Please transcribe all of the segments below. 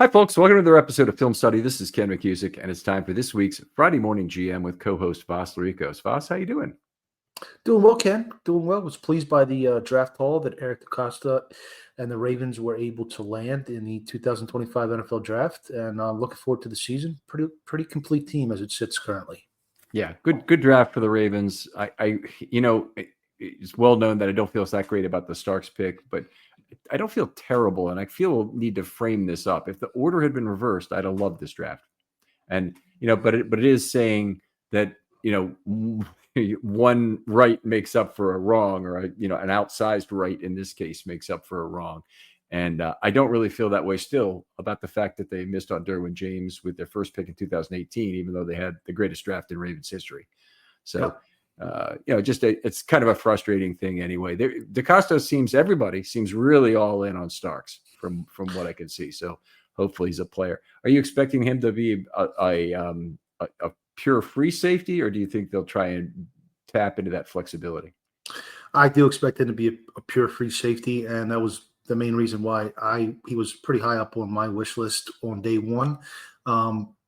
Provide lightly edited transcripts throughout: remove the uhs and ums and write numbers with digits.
Hi, folks. Welcome to another episode of Film Study. This is Ken McCusick, and it's time for this week's Friday Morning GM with co-host Vas Laricos. Vas, how you doing? Doing well, Ken. Doing well. Was pleased by the draft haul that Eric DaCosta and the Ravens were able to land in the 2025 NFL Draft, and looking forward to the season. Pretty complete team as it sits currently. Yeah, good draft for the Ravens. It's well known that I don't feel that great about the Starks pick, but I don't feel terrible, and I feel we'll need to frame this up. If the order had been reversed, I'd have loved this draft. And but it is saying that one right makes up for a wrong, or an outsized right in this case makes up for a wrong. And I don't really feel that way still about the fact that they missed on Derwin James with their first pick in 2018, even though they had the greatest draft in Ravens history. So, it's kind of a frustrating thing anyway. DaCosta everybody seems really all in on Starks from what I can see. So hopefully he's a player. Are you expecting him to be a pure free safety, or do you think they'll try and tap into that flexibility? I do expect him to be a pure free safety, and that was the main reason why he was pretty high up on my wish list on day one.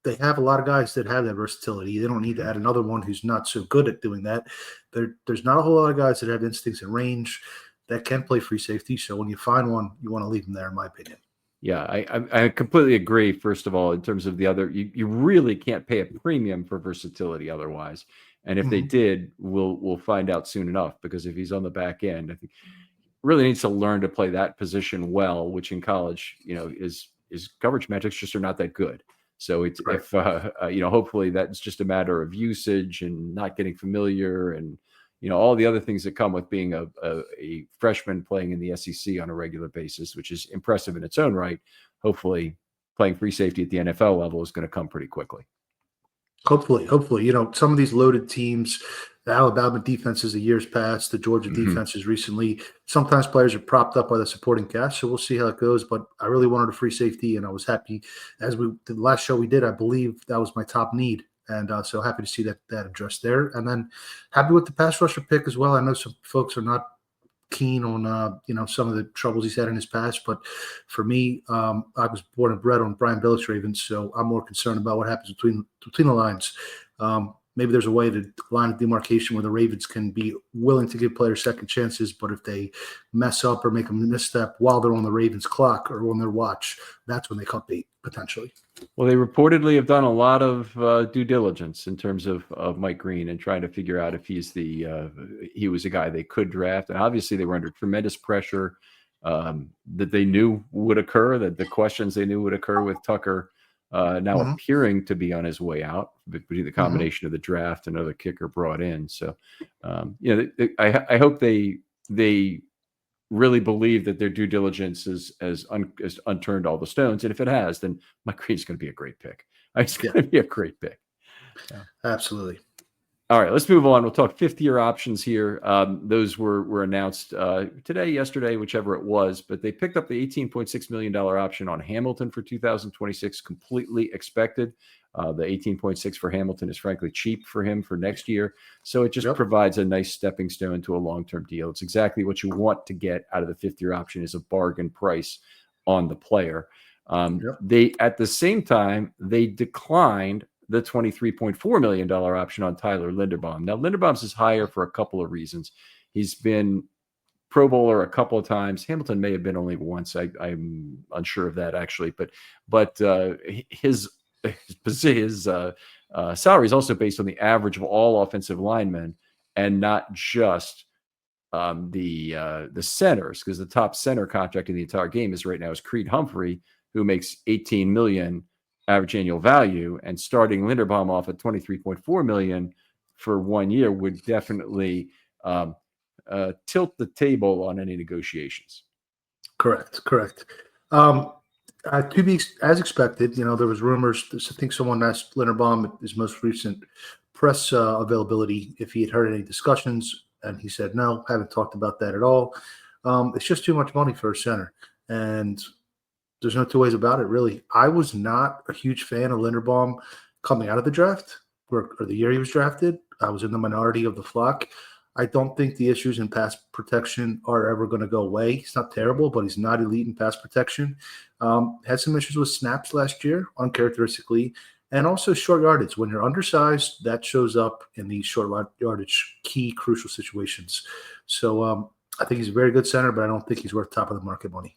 They have a lot of guys that have that versatility. They don't need to add another one who's not so good at doing that. There's not a whole lot of guys that have instincts and range that can play free safety. So when you find one, you want to leave them there, in my opinion. Yeah, I completely agree. First of all, in terms of the other, you really can't pay a premium for versatility otherwise. And if they did, we'll find out soon enough, because if he's on the back end, I think really needs to learn to play that position well, which in college, is coverage metrics just are not that good. So it's right. If hopefully that's just a matter of usage and not getting familiar, and all the other things that come with being a freshman playing in the SEC on a regular basis, which is impressive in its own right. Hopefully playing free safety at the NFL level is going to come pretty quickly. Hopefully, some of these loaded teams, the Alabama defenses of years past, the Georgia defenses recently, sometimes players are propped up by the supporting cast. So we'll see how it goes. But I really wanted a free safety, and I was happy. The last show we did, I believe that was my top need. And so happy to see that addressed there. And then happy with the pass rusher pick as well. I know some folks are not keen on some of the troubles he's had in his past, but for me, I was born and bred on Brian Billick's Ravens, so I'm more concerned about what happens between the lines. Maybe there's a way to line a demarcation where the Ravens can be willing to give players second chances, but if they mess up or make a misstep while they're on the Ravens clock or on their watch, that's when they cut bait, potentially. Well, they reportedly have done a lot of due diligence in terms of Mike Green and trying to figure out if he was a guy they could draft. And obviously they were under tremendous pressure that they knew would occur, that the questions they knew would occur with Tucker now appearing to be on his way out between the combination of the draft and another kicker brought in. So, I hope they really believe that their due diligence has unturned all the stones. And if it has, then Mike Green's going to be a great pick. It's going to be a great pick. Yeah. Absolutely. All right, let's move on. We'll talk fifth-year options here. Those were announced today, yesterday, whichever it was. But they picked up the $18.6 million option on Hamilton for 2026, completely expected. The 18.6 for Hamilton is frankly cheap for him for next year. So it just provides a nice stepping stone to a long-term deal. It's exactly what you want to get out of the fifth-year option, is a bargain price on the player. They, at the same time, they declined the $23.4 million option on Tyler Linderbaum. Now, Linderbaum's is higher for a couple of reasons. He's been Pro Bowler a couple of times. Hamilton may have been only once. I'm unsure of that, actually. But his salary is also based on the average of all offensive linemen and not just the centers, because the top center contract in the entire game is right now is Creed Humphrey, who makes $18 million average annual value, and starting Linderbaum off at $23.4 million for 1 year would definitely tilt the table on any negotiations. Correct. To be as expected, there was rumors. I think someone asked Linderbaum at his most recent press availability if he had heard any discussions, and he said no, haven't talked about that at all. It's just too much money for a center, and there's no two ways about it, really. I was not a huge fan of Linderbaum coming out of the draft or the year he was drafted. I was in the minority of the flock. I don't think the issues in pass protection are ever going to go away. He's not terrible, but he's not elite in pass protection. Had some issues with snaps last year, uncharacteristically, and also short yardage. When you're undersized, that shows up in these short yardage key crucial situations. So I think he's a very good center, but I don't think he's worth top of the market money.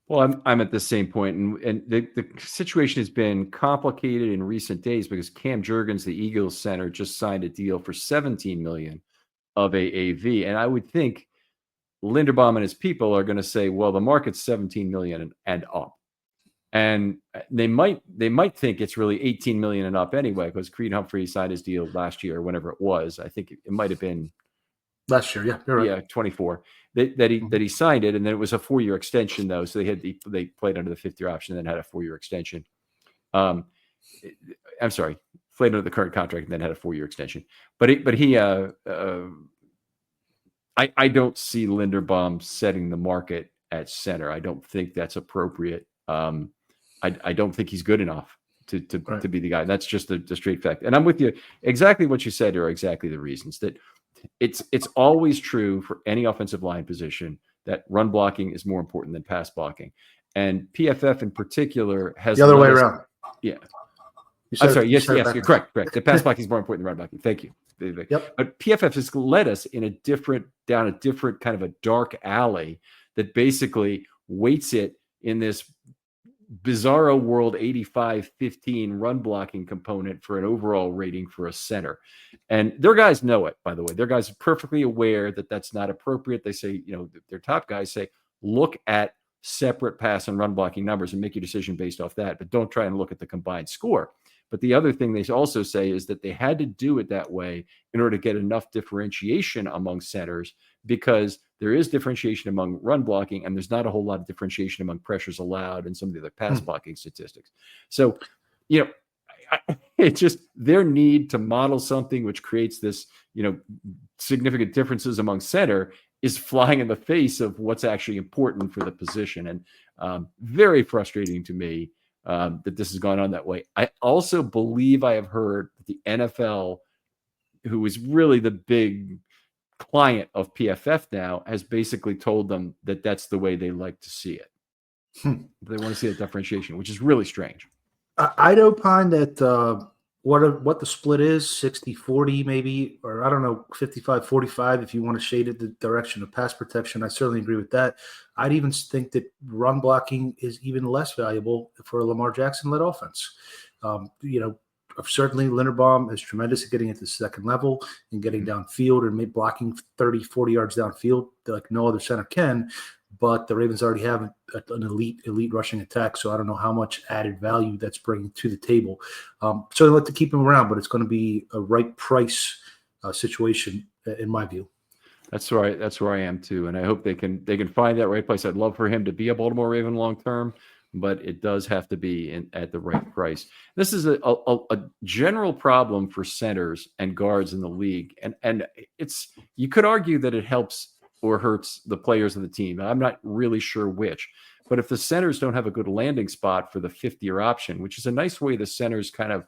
Well, I'm at the same point, and the situation has been complicated in recent days because Cam Jurgens, the Eagles center, just signed a deal for $17 million of AAV, and I would think Linderbaum and his people are going to say, well, the market's 17 million and up, and they might think it's really 18 million and up anyway because Creed Humphrey signed his deal last year, whenever it was. I think it might have been last year. Yeah, you're right. Yeah, 24 that he signed it, and then it was a 4-year extension though, so they played under the 5th-year option and then had a 4-year extension. I'm sorry, played under the current contract and then had a 4-year extension. But he I don't see Linderbaum setting the market at center. I don't think that's appropriate. I don't think he's good enough to be the guy. That's just the straight fact. And I'm with you. Exactly what you said are exactly the reasons that it's always true for any offensive line position that run blocking is more important than pass blocking. And PFF in particular has the other way around. Yeah. I'm sorry. Yes, you're correct. The pass blocking is more important than run blocking. Thank you. Yep. But PFF has led us in down a different kind of a dark alley that basically weights it in this bizarro world 85-15 run blocking component for an overall rating for a center. And their guys know it, by the way. Their guys are perfectly aware that that's not appropriate. They say, their top guys say, look at separate pass and run blocking numbers and make your decision based off that, but don't try and look at the combined score. But the other thing they also say is that they had to do it that way in order to get enough differentiation among centers, because there is differentiation among run blocking and there's not a whole lot of differentiation among pressures allowed and some of the other pass blocking statistics. So, it's just their need to model something which creates this, significant differences among center is flying in the face of what's actually important for the position. And very frustrating to me that this has gone on that way. I also believe I have heard that the NFL, who is really the big client of PFF now, has basically told them that that's the way they like to see it. They want to see that differentiation, which is really strange. I'd opine that what the split is, 60-40 maybe, or I don't know, 55-45 if you want to shade it the direction of pass protection. I certainly agree with that. I'd even think that run blocking is even less valuable for a Lamar Jackson-led offense. Certainly Linderbaum is tremendous at getting at the second level and getting downfield and blocking 30, 40 yards downfield like no other center can. But the Ravens already have an elite rushing attack, so I don't know how much added value that's bringing to the table. So I'd like to keep him around, but it's going to be a right price situation in my view. That's right. That's where I am too, and I hope they can find that right place. I'd love for him to be a Baltimore Raven long term, but it does have to be at the right price. This is a general problem for centers and guards in the league, and you could argue that it helps or hurts the players of the team. I'm not really sure which, but if the centers don't have a good landing spot for the 5th-year option, which is a nice way the centers kind of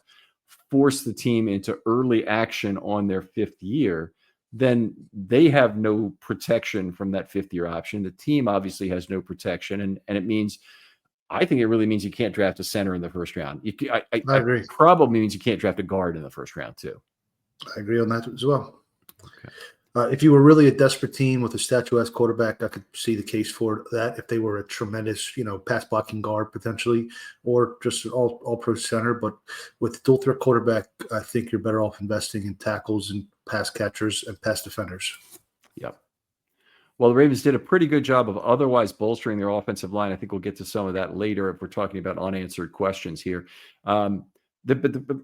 force the team into early action on their 5th year, then they have no protection from that 5th-year option. The team obviously has no protection, and it means, I think it really means you can't draft a center in the first round. I agree. Probably means you can't draft a guard in the first round too. I agree on that as well. Okay. If you were really a desperate team with a statuesque quarterback, I could see the case for that. If they were a tremendous, pass blocking guard potentially, or just an all pro center. But with dual threat quarterback, I think you're better off investing in tackles and pass catchers and pass defenders. Yep. Well, the Ravens did a pretty good job of otherwise bolstering their offensive line. I think we'll get to some of that later if we're talking about unanswered questions here. But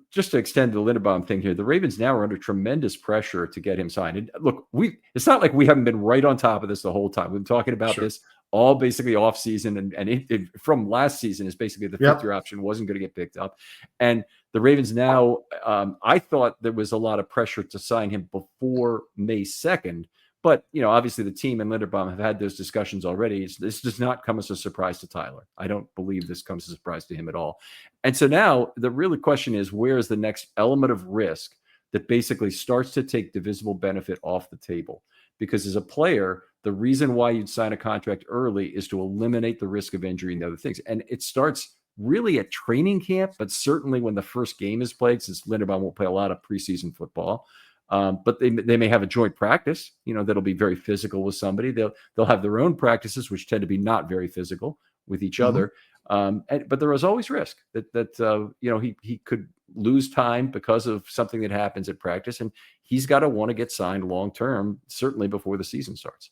just to extend the Linderbaum thing here, the Ravens now are under tremendous pressure to get him signed. And look, it's not like we haven't been right on top of this the whole time. We've been talking about this all basically off season, and it from last season is basically the 5th-year option wasn't going to get picked up. And the Ravens now, I thought there was a lot of pressure to sign him before May 2nd. But, obviously the team and Linderbaum have had those discussions already. This does not come as a surprise to Tyler. I don't believe this comes as a surprise to him at all. And so now the real question is, where is the next element of risk that basically starts to take divisible benefit off the table? because as a player, the reason why you'd sign a contract early is to eliminate the risk of injury and other things. And it starts really at training camp, but certainly when the first game is played, since Linderbaum won't play a lot of preseason football. But they may have a joint practice, that'll be very physical with somebody. They'll have their own practices, which tend to be not very physical with each other. But there is always risk that he could lose time because of something that happens at practice, and he's got to want to get signed long term, certainly before the season starts.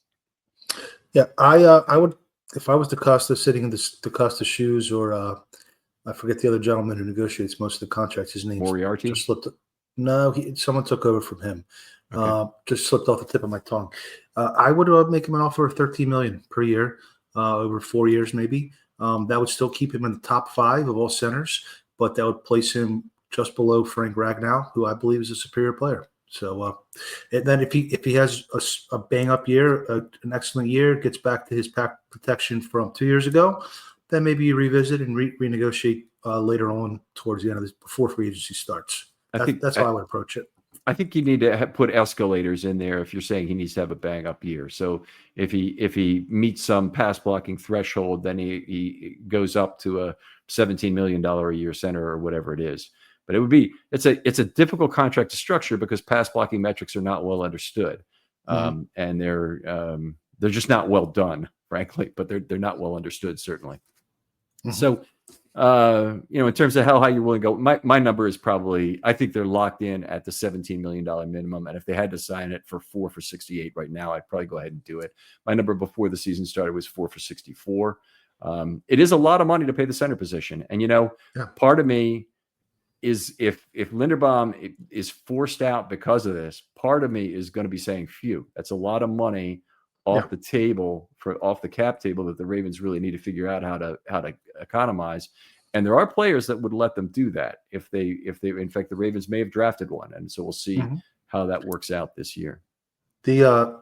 Yeah, I would, if I was DaCosta sitting in the DaCosta shoes, or I forget the other gentleman who negotiates most of the contracts. His name Moriarty. Just slipped. No, someone took over from him. Okay. Just slipped off the tip of my tongue. I would make him an offer of $13 million per year, over 4 years maybe. That would still keep him in the top 5 of all centers, but that would place him just below Frank Ragnow, who I believe is a superior player. So, and then if he has a bang up year, an excellent year, gets back to his pack protection from 2 years ago, then maybe you revisit and renegotiate later on towards the end of this, before free agency starts. That's how I would approach it. I think you need to put escalators in there if you're saying he needs to have a bang up year. So if he meets some pass blocking threshold, then he goes up to a $17 million a year center or whatever it is. But it's a difficult contract to structure because pass blocking metrics are not well understood, and they're just not well done, frankly. But they're not well understood, certainly. So, in terms of how high you're willing to go, my number is probably, I think they're locked in at the $17 million minimum. And if they had to sign it for 4 for 68 right now, I'd probably go ahead and do it. My number before the season started was 4 for 64. It is a lot of money to pay the center position. And, part of me is if Linderbaum is forced out because of this, part of me is going to be saying, phew, that's a lot of money off the table, off the cap table, that the Ravens really need to figure out how to economize. And there are players that would let them do that if they in fact, the Ravens may have drafted one, and so we'll see how that works out this year. The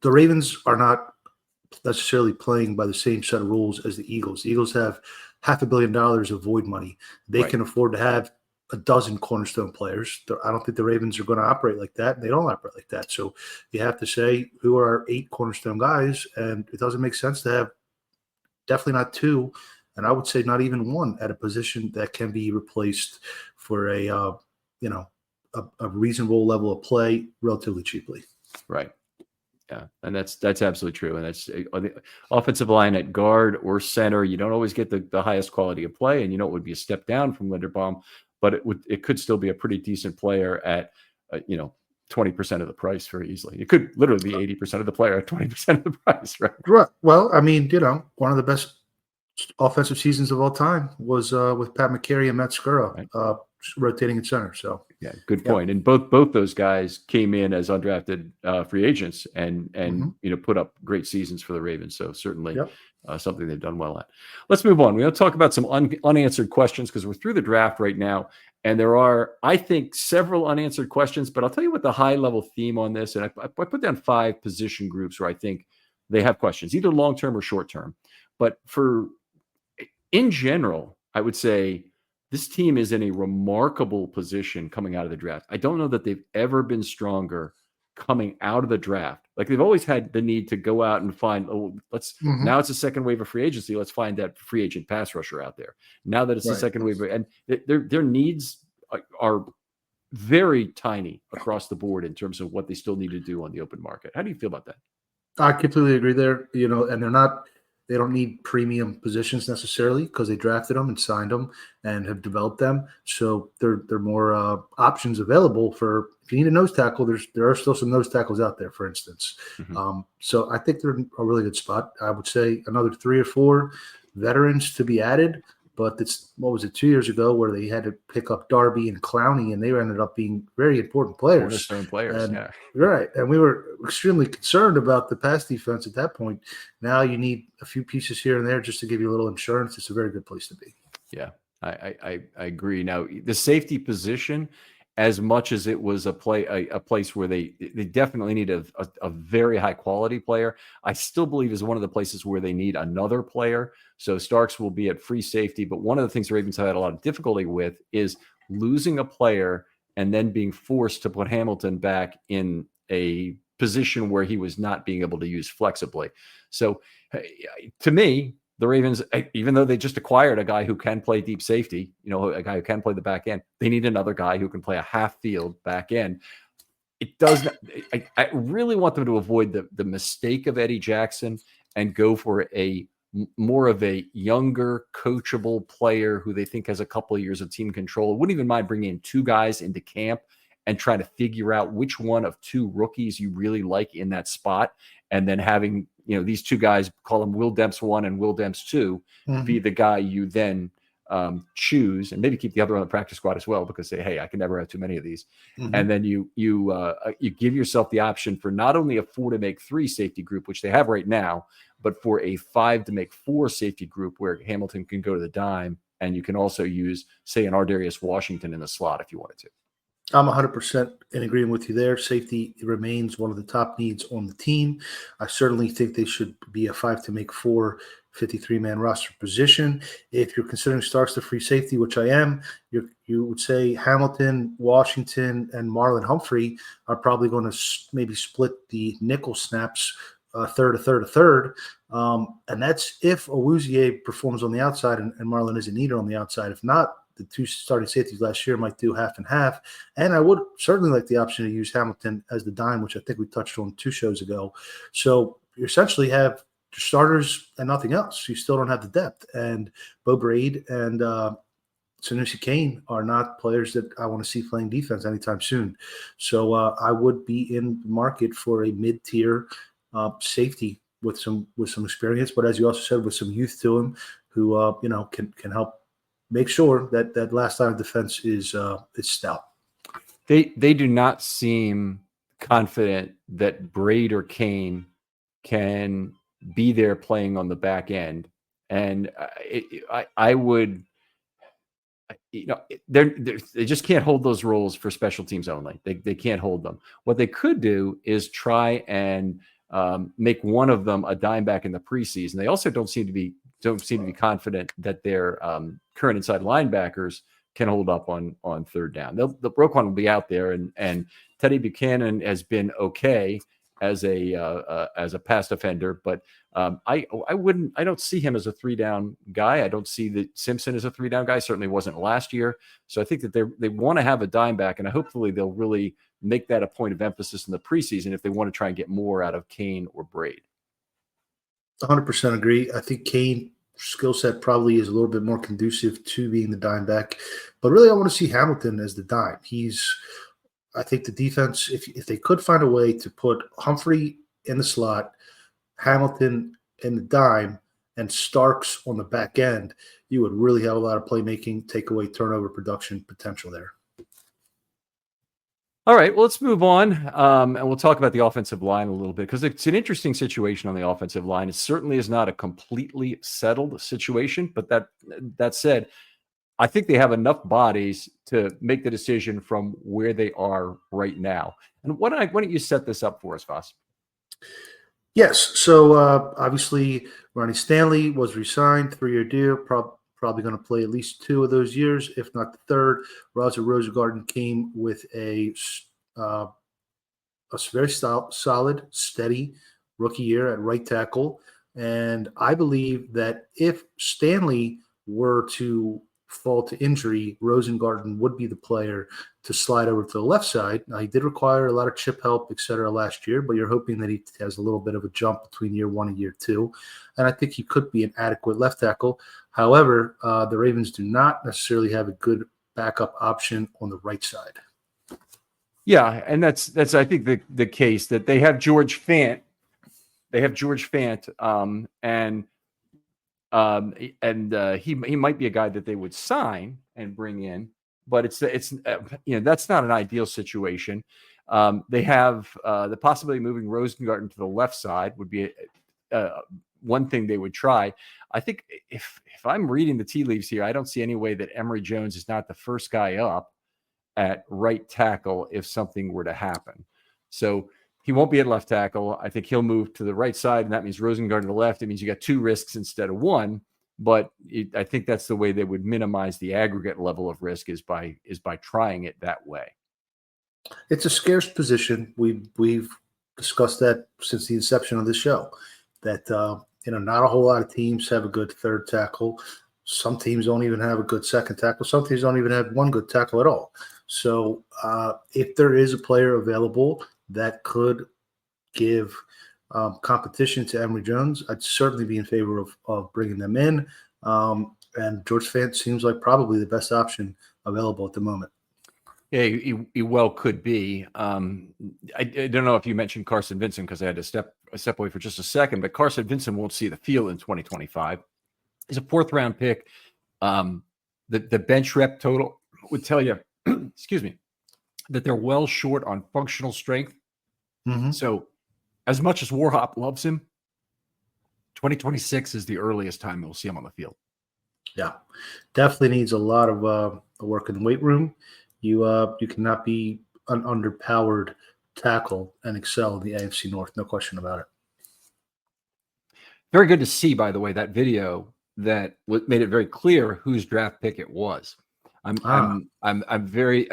Ravens are not necessarily playing by the same set of rules as the Eagles. The Eagles have $500 million of void money. They can afford to have a dozen cornerstone players. I don't think the Ravens are going to operate like that, and they don't operate like that. So you have to say, who are our 8 cornerstone guys? And it doesn't make sense to have definitely not 2, and I would say not even 1 at a position that can be replaced for a reasonable level of play relatively cheaply. Right. Yeah, and that's absolutely true. And that's the offensive line at guard or center. You don't always get the highest quality of play, and it would be a step down from Linderbaum, but it could still be a pretty decent player at 20% of the price very easily. It could literally be 80% of the player at 20% of the price, right? Right. Well, I mean, one of the best offensive seasons of all time was with Pat McCary and Matt Skura, right, rotating at center. So yeah, good point. And both those guys came in as undrafted free agents and put up great seasons for the Ravens. So certainly something they've done well at. Let's move on. We're going to talk about some unanswered questions because we're through the draft right now. And there are, I think, several unanswered questions, but I'll tell you what the high level theme on this. And I put down 5 position groups where I think they have questions, either long-term or short-term. But in general, I would say this team is in a remarkable position coming out of the draft. I don't know that they've ever been stronger coming out of the draft. Like, they've always had the need to go out and find, now it's a second wave of free agency. Let's find that free agent pass rusher out there. Now that it's the second wave, and their needs are very tiny across the board in terms of what they still need to do on the open market. How do you feel about that? I completely agree there. And they don't need premium positions necessarily because they drafted them and signed them and have developed them. So there are more options available for, if you need a nose tackle, there are still some nose tackles out there, for instance. So I think they're in a really good spot. I would say another 3 or 4 veterans to be added, but it's, 2 years ago where they had to pick up Darby and Clowney, and they ended up being very important players. Cornerstone players, and, right. And we were extremely concerned about the pass defense at that point. Now you need a few pieces here and there just to give you a little insurance. It's a very good place to be. Yeah, I agree. Now, the safety position, as much as it was a place where they definitely need a very high quality player, I still believe is one of the places where they need another player. So Starks will be at free safety, but one of the things the Ravens have had a lot of difficulty with is losing a player and then being forced to put Hamilton back in a position where he was not being able to use flexibly. So to me, the Ravens, even though they just acquired a guy who can play deep safety, a guy who can play the back end, they need another guy who can play a half field back end. It does not, I really want them to avoid the mistake of Eddie Jackson and go for more of a younger, coachable player who they think has a couple of years of team control. Wouldn't even mind bringing in 2 guys into camp and trying to figure out which one of 2 rookies you really like in that spot. And then having, these 2 guys, call them Will Demps 1 and Will Demps 2, be the guy you then choose, and maybe keep the other on the practice squad as well, because say, hey, I can never have too many of these. And then you give yourself the option for not only a 4 to make 3 safety group, which they have right now, but for a 5 to make 4 safety group where Hamilton can go to the dime, and you can also use, say, an Ardarius Washington in the slot if you wanted to. I'm 100% in agreement with you there. Safety remains one of the top needs on the team. I certainly think they should be a 5 to make 4 53-man roster position. If you're considering Starks the free safety, which I am, you would say Hamilton, Washington, and Marlon Humphrey are probably going to maybe split the nickel snaps a third. And that's if Awuzie performs on the outside and Marlon isn't needed on the outside. If not, the 2 starting safeties last year might do half and half. And I would certainly like the option to use Hamilton as the dime, which I think we touched on 2 shows ago. So you essentially have starters and nothing else. You still don't have the depth. And Bo Braid and Sanusi Kane are not players that I want to see playing defense anytime soon. So I would be in the market for a mid-tier safety with some experience, but as you also said, with some youth to him, who can help make sure that last line of defense is stout. They do not seem confident that Braid or Kane can be there playing on the back end, and I would, they just can't hold those roles for special teams only. They can't hold them. What they could do is try and make one of them a dime back in the preseason. They also don't seem to be confident that their current inside linebackers can hold up on third down. The Roquan will be out there, and Teddy Buchanan has been okay as a pass defender, but I don't see him as a 3-down guy. I don't see that Simpson as a 3-down guy. Certainly wasn't last year. So I think that they want to have a dime back, and hopefully they'll really make that a point of emphasis in the preseason if they want to try and get more out of Kane or Braid. 100% agree. I think Kane skill set probably is a little bit more conducive to being the dime back, but really I want to see Hamilton as the dime. I think the defense, if they could find a way to put Humphrey in the slot, Hamilton in the dime, and Starks on the back end, you would really have a lot of playmaking, takeaway, turnover production potential there. All right, well, let's move on, and we'll talk about the offensive line a little bit, because it's an interesting situation on the offensive line. It certainly is not a completely settled situation, but that said, I think they have enough bodies to make the decision from where they are right now. And why don't you set this up for us, Vas? Yes. So obviously, Ronnie Stanley was re-signed, 3-year deal, probably going to play at least 2 of those years, if not the third. Roger Rosengarten came with a very solid, steady rookie year at right tackle. And I believe that if Stanley were to fall to injury, Rosengarten would be the player to slide over to the left side. Now, he did require a lot of chip help, et cetera, last year, but you're hoping that he has a little bit of a jump between year 1 and year 2. And I think he could be an adequate left tackle. However, the Ravens do not necessarily have a good backup option on the right side. Yeah, and that's I think the case that they have George Fant. He might be a guy that they would sign and bring in, but it's that's not an ideal situation. They have the possibility of moving Rosengarten to the left side would be one thing they would try. I think if I'm reading the tea leaves here, I don't see any way that Emory Jones is not the first guy up at right tackle if something were to happen. So he won't be at left tackle. I think he'll move to the right side, and that means Rosengarten to the left. It means you got 2 risks instead of 1. But I think that's the way they would minimize the aggregate level of risk is by trying it that way. It's a scarce position. We've discussed that since the inception of the show. That not a whole lot of teams have a good third tackle. Some teams don't even have a good second tackle. Some teams don't even have one good tackle at all. So if there is a player available that could give competition to Emory Jones, I'd certainly be in favor of bringing them in. And George Fant seems like probably the best option available at the moment. Yeah, he well could be. I don't know if you mentioned Carson Vincent because I had to step away for just a second, but Carson Vincent won't see the field in 2025. He's a 4th-round pick. The bench rep total would tell you, excuse me, that they're well short on functional strength. Mm-hmm. So as much as Warhop loves him, 2026 is the earliest time we'll see him on the field. Yeah, definitely needs a lot of work in the weight room. You cannot be an underpowered tackle and excel in the AFC North. No question about it. Very good to see, by the way, that video that made it very clear whose draft pick it was. I'm very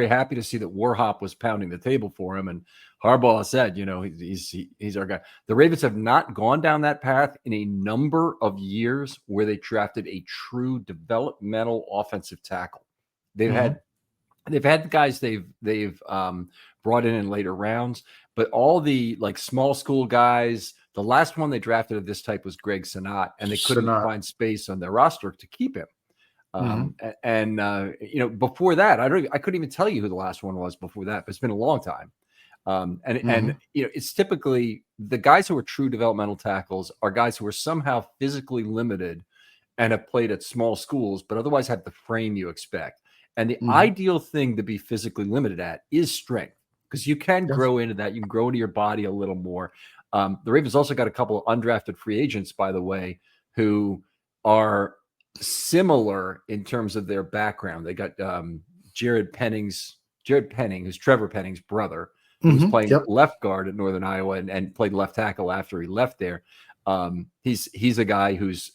happy to see that Warhop was pounding the table for him, and Harbaugh said, he's our guy. The Ravens have not gone down that path in a number of years where they drafted a true developmental offensive tackle. They've had guys they've brought in later rounds, but all the like small school guys. The last one they drafted of this type was Greg Senat, and they couldn't find space on their roster to keep him. Before that, I couldn't even tell you who the last one was before that, but it's been a long time. And it's typically the guys who are true developmental tackles are guys who are somehow physically limited and have played at small schools, but otherwise have the frame you expect. And the ideal thing to be physically limited at is strength, because you can grow into that. You can grow into your body a little more. The Ravens also got a couple of undrafted free agents, by the way, who are similar in terms of their background. They got Jared Penning, who's Trevor Penning's brother, who was playing left guard at Northern Iowa and played left tackle after he left there. He's a guy who's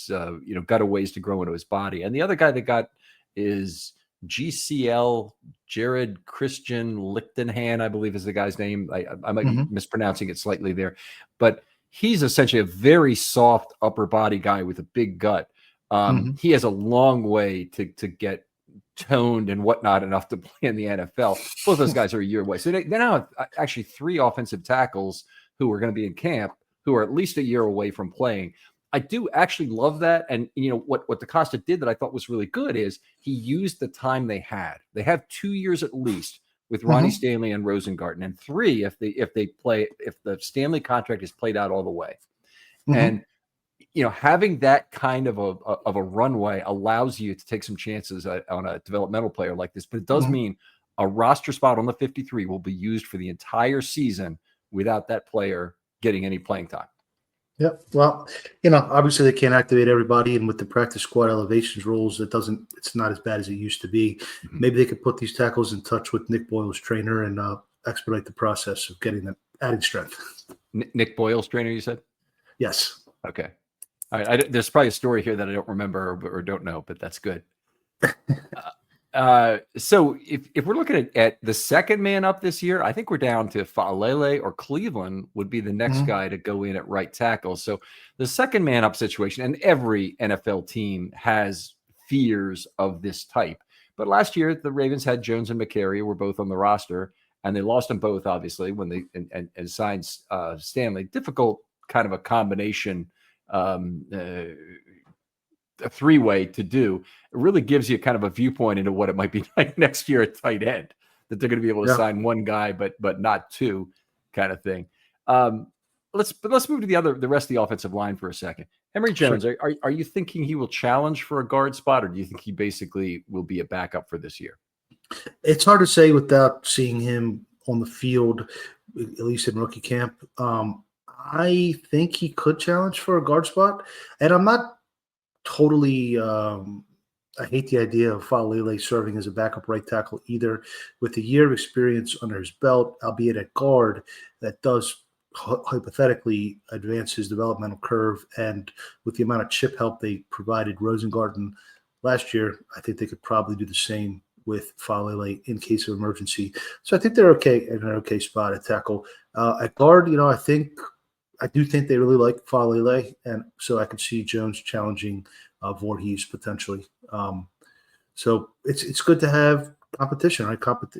got a ways to grow into his body. And the other guy they got is GCL Jared Christian Lichtenhan, I believe is the guy's name. I might be mispronouncing it slightly there, but he's essentially a very soft upper body guy with a big gut. He has a long way to get toned and whatnot enough to play in the NFL. Both those guys are a year away. So they now have actually 3 offensive tackles who are going to be in camp who are at least a year away from playing. I do actually love that. And what DaCosta did that I thought was really good is he used the time they had. They have 2 years at least with Ronnie Stanley and Rosengarten, and 3 if the Stanley contract is played out all the way. And having that kind of a runway allows you to take some chances on a developmental player like this. But it does mean a roster spot on the 53 will be used for the entire season without that player getting any playing time. Yep. Well, obviously they can't activate everybody, and with the practice squad elevations rules, it's not as bad as it used to be. Maybe they could put these tackles in touch with Nick Boyle's trainer and expedite the process of getting them adding strength. Nick Boyle's trainer, you said? Yes. Okay. All right. There's probably a story here that I don't remember or don't know, but that's good. So if we're looking at the second man up this year, I think we're down to Faalele or Cleveland would be the next guy to go in at right tackle. So the second man up situation, and every NFL team has fears of this type. But last year, the Ravens had Jones and McCary were both on the roster, and they lost them both, obviously, when they and signed Stanley. Difficult kind of a combination. A 3-way to do. It really gives you kind of a viewpoint into what it might be like next year at tight end, that they're going to be able to sign one guy, but not 2 kind of thing. Let's move to the rest of the offensive line for a second. Emory Jones, are you thinking he will challenge for a guard spot, or do you think he basically will be a backup for this year? It's hard to say without seeing him on the field, at least in rookie camp. I think he could challenge for a guard spot, and I'm not totally I hate the idea of Faalele serving as a backup right tackle either. With a year of experience under his belt, albeit at guard, that does hypothetically advance his developmental curve. And with the amount of chip help they provided Rosengarten last year, I think they could probably do the same with Falele in case of emergency. So I think they're okay in an okay spot at tackle. At guard, I do think they really like Falele, and so I could see Jones challenging Voorhees potentially. So it's good to have competition, right?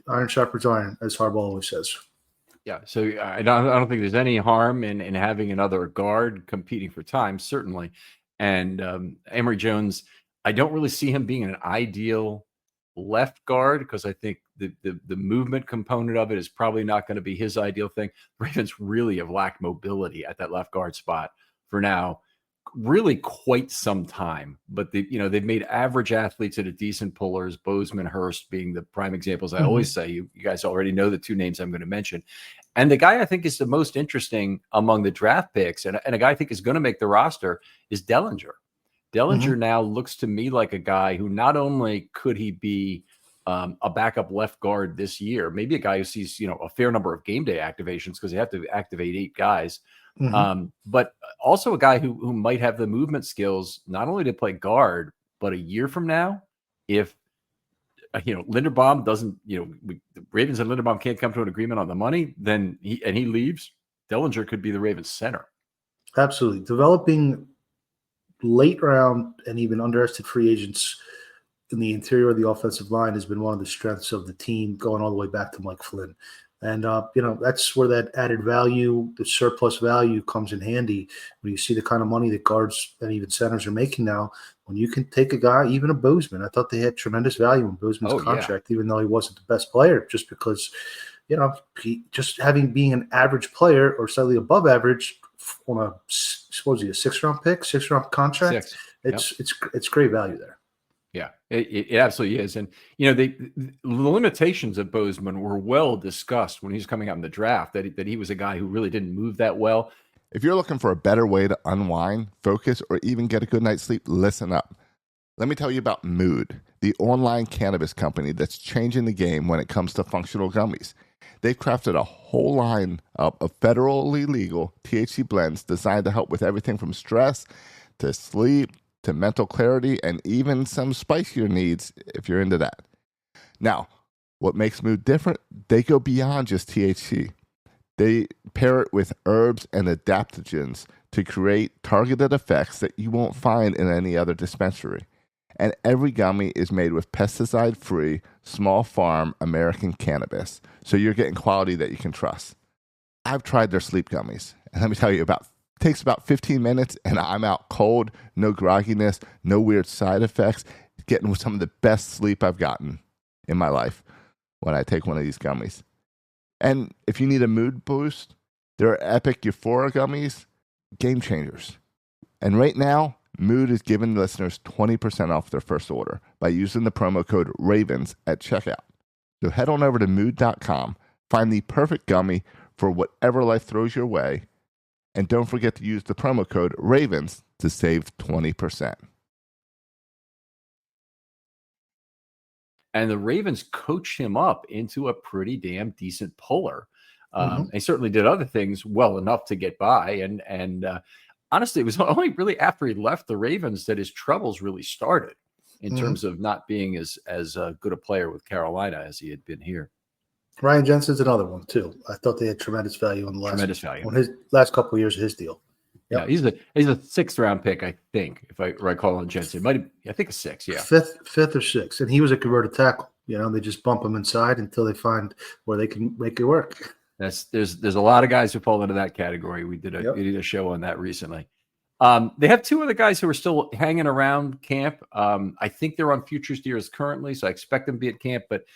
Iron sharpens iron, as Harbaugh always says. Yeah, so I don't think there's any harm in having another guard competing for time, certainly. And Emory Jones, I don't really see him being an ideal left guard because I think the movement component of it is probably not going to be his ideal thing. The Ravens really have lacked mobility at that left guard spot for now, really quite some time. But they've made average athletes into decent pullers. Bozeman, Hurst being the prime examples. I always say you guys already know the two names I'm going to mention. And the guy I think is the most interesting among the draft picks, and a guy I think is going to make the roster, is Dellinger. Dellinger now looks to me like a guy who not only could he be a backup left guard this year, maybe a guy who sees a fair number of game day activations because they have to activate 8 guys, but also a guy who might have the movement skills not only to play guard, but a year from now, if Linderbaum doesn't, the Ravens and Linderbaum can't come to an agreement on the money, then he leaves, Dellinger could be the Ravens center. Absolutely. Developing late round and even underestimated free agents in the interior of the offensive line has been one of the strengths of the team going all the way back to Mike Flynn. And, that's where that added value, the surplus value comes in handy when you see the kind of money that guards and even centers are making now. When you can take a guy, even a Bozeman, I thought they had tremendous value in Bozeman's contract, even though he wasn't the best player, just because, he just being an average player or slightly above average on a 6th-round contract. It's great value there. Yeah, it absolutely is. And, the limitations of Bozeman were well discussed when he was coming out in the draft, that he was a guy who really didn't move that well. If you're looking for a better way to unwind, focus, or even get a good night's sleep, listen up. Let me tell you about Mood, the online cannabis company that's changing the game when it comes to functional gummies. They've crafted a whole line of federally legal THC blends designed to help with everything from stress to sleep to mental clarity and even some spicier needs if you're into that. Now, what makes Mood different? They go beyond just THC. They pair it with herbs and adaptogens to create targeted effects that you won't find in any other dispensary. And every gummy is made with pesticide-free, small farm American cannabis, so you're getting quality that you can trust. I've tried their sleep gummies, and let me tell you, takes about 15 minutes, and I'm out cold, no grogginess, no weird side effects, getting some of the best sleep I've gotten in my life when I take one of these gummies. And if you need a mood boost, there are Epic Euphoria gummies, game changers. And right now, Mood is giving listeners 20% off their first order by using the promo code RAVENS at checkout. So head on over to mood.com, find the perfect gummy for whatever life throws your way, and don't forget to use the promo code RAVENS to save 20%. And the Ravens coached him up into a pretty damn decent puller. He certainly did other things well enough to get by. And honestly, it was only really after he left the Ravens that his troubles really started in terms of not being as good a player with Carolina as he had been here. Ryan Jensen's another one too. I thought they had tremendous value on his last couple of years of his deal. Yep. Yeah, he's a 6th-round pick, I think, if I recall on Jensen. I think a 6, yeah. Fifth or 6th, and he was a converted tackle. They just bump him inside until they find where they can make it work. There's a lot of guys who fall into that category. We did a show on that recently. They have 2 other guys who are still hanging around camp. I think they're on futures deals currently, so I expect them to be at camp. But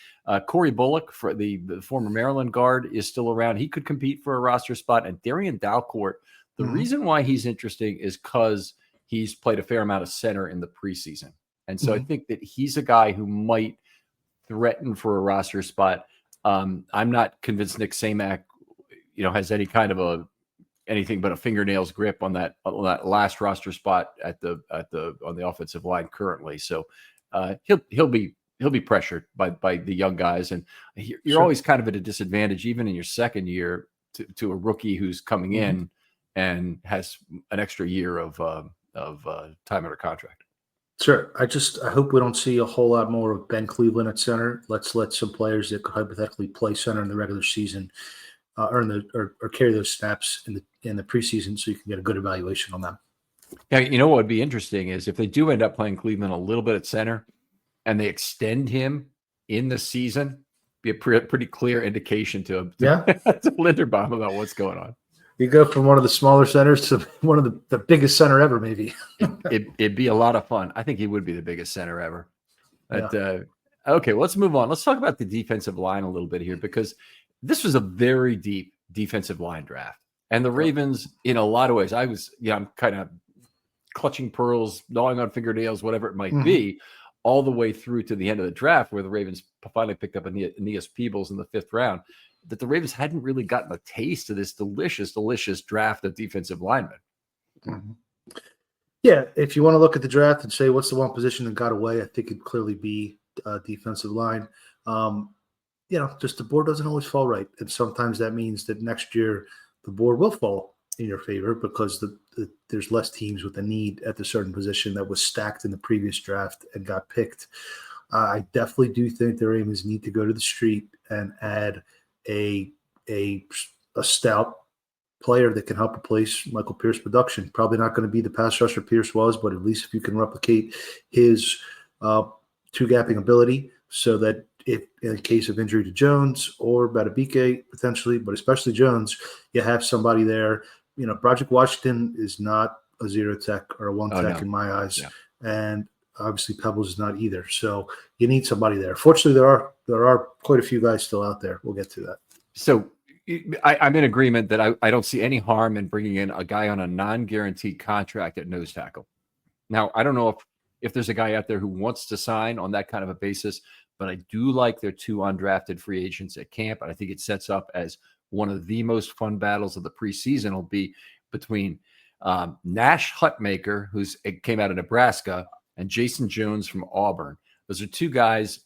Corey Bullock, for the former Maryland guard, is still around. He could compete for a roster spot. And Darian Dalcourt, the reason why he's interesting is because he's played a fair amount of center in the preseason. And so I think that he's a guy who might threaten for a roster spot. I'm not convinced Nick Samak, has any kind of anything but a fingernails grip on that last roster spot on the offensive line currently. So he'll be pressured by the young guys, and you're always kind of at a disadvantage even in your second year to a rookie who's coming in and has an extra year of time under contract. Sure. I hope we don't see a whole lot more of Ben Cleveland at center. Let's let some players that could hypothetically play center in the regular season earn or carry those snaps in the preseason, so you can get a good evaluation on them. Yeah, you know what would be interesting is if they do end up playing Cleveland a little bit at center and they extend him in the season, be a pretty clear indication to to Linderbaum about what's going on. You go from one of the smaller centers to one of the biggest center ever, maybe. It'd be a lot of fun. I think he would be the biggest center ever. But, Yeah. okay, let's move on. Let's talk about the defensive line a little bit here, because this was a very deep defensive line draft. And the Ravens, in a lot of ways, I'm kind of clutching pearls, gnawing on fingernails, whatever it might be, all the way through to the end of the draft, where the Ravens finally picked up Aeneas Peebles in the 5th round, that the Ravens hadn't really gotten a taste of this delicious, delicious draft of defensive linemen. Yeah, if you want to look at the draft and say what's the one position that got away, I think it'd clearly be defensive line. Just the board doesn't always fall right, and sometimes that means that next year the board will fall in your favor because there's less teams with a need at the certain position that was stacked in the previous draft and got picked. I definitely do think the Ravens need to go to the street and add a stout player that can help replace Michael Pierce's production. Probably not going to be the pass rusher Pierce was, but at least if you can replicate his two-gapping ability, so that if in case of injury to Jones or Madubuike potentially, but especially Jones, you have somebody there. Project Washington is not a zero tech or a one tech in my eyes, and obviously Pebbles is not either. So you need somebody there. Fortunately, there are quite a few guys still out there. We'll get to that. So I'm in agreement that I don't see any harm in bringing in a guy on a non-guaranteed contract at nose tackle. Now, I don't know if there's a guy out there who wants to sign on that kind of a basis, but I do like their 2 undrafted free agents at camp, and I think it sets up as one of the most fun battles of the preseason will be between Nash Hutmaker, it came out of Nebraska, and Jason Jones from Auburn. Those are 2 guys